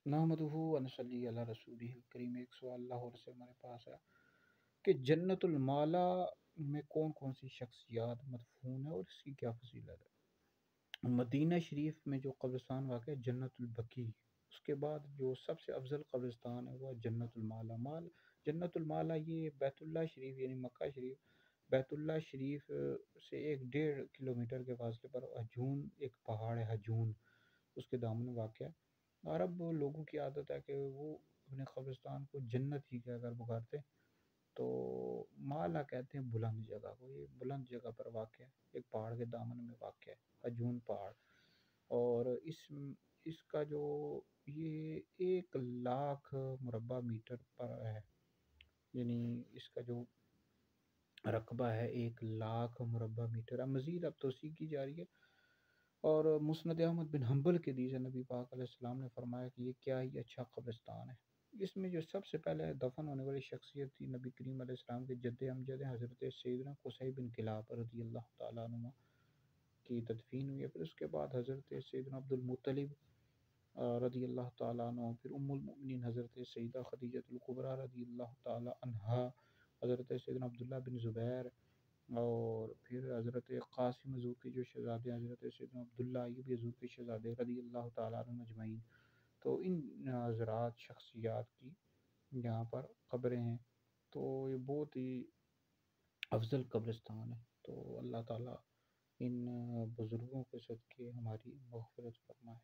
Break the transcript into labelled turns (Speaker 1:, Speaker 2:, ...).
Speaker 1: نحمدہ و نصلی علی رسولہ الکریم۔ ایک سوال لاہور سے ہمارے پاس ہے کہ جنت المالا میں کون کون سی شخصیات مدفون ہے اور اس کی کیا فضیلت ہے؟ مدینہ شریف میں جو قبرستان واقع ہے جنت البقیع، اس کے بعد جو سب سے افضل قبرستان ہے وہ جنت المالا۔ جنت المالا یہ بیت اللہ شریف یعنی مکہ شریف، بیت اللہ شریف سے 1.5 کلومیٹر کے فاصلے پر ہجون ایک پہاڑ ہے، ہجون اس کے دامن میں واقع ہے۔ عرب لوگوں کی عادت ہے کہ وہ اپنے قبرستان کو جنت ہی کہہ کر پکارتے، تو مالا کہتے ہیں بلند جگہ کو۔ یہ بلند جگہ پر واقع ہے، ایک پہاڑ کے دامن میں واقع ہے، ہجون پہاڑ۔ اور اس کا جو یہ 1 لاکھ مربع میٹر پر ہے، یعنی اس کا جو رقبہ ہے 1 لاکھ مربع میٹر ہے۔ مزید اب توسیع کی جا رہی ہے، اور مسند احمد بن حنبل کے حدیث ہے، نبی پاک علیہ السلام نے فرمایا کہ یہ کیا ہی اچھا قبرستان ہے۔ اس میں جو سب سے پہلے دفن ہونے والی شخصیت تھی نبی کریم علیہ السلام کے جد امجد حضرت سیدنا قصی بن کلاب رضی اللہ تعالیٰ عنہ کی تدفین ہوئی ہے۔ پھر اس کے بعد حضرت سیدنا عبد المطلب رضی اللہ تعالیٰ عنہ، پھر ام المؤمنین حضرت سیدہ خدیجہ الکبریٰ رضی اللہ تعالیٰ عنہا، حضرت سیدنا عبداللہ بن زبیر، اور پھر حضرت قاسم حضور کے جو شہزادے حضرت سیدنا عبداللہ، یہ بھی حضور کے شہزادے رضی اللہ تعالیٰ عنہ اجمعین۔ تو ان حضرات شخصیات کی یہاں پر قبریں ہیں، تو یہ بہت ہی افضل قبرستان ہے۔ تو اللہ تعالیٰ ان بزرگوں کے صدقے ہماری مغفرت فرمائے۔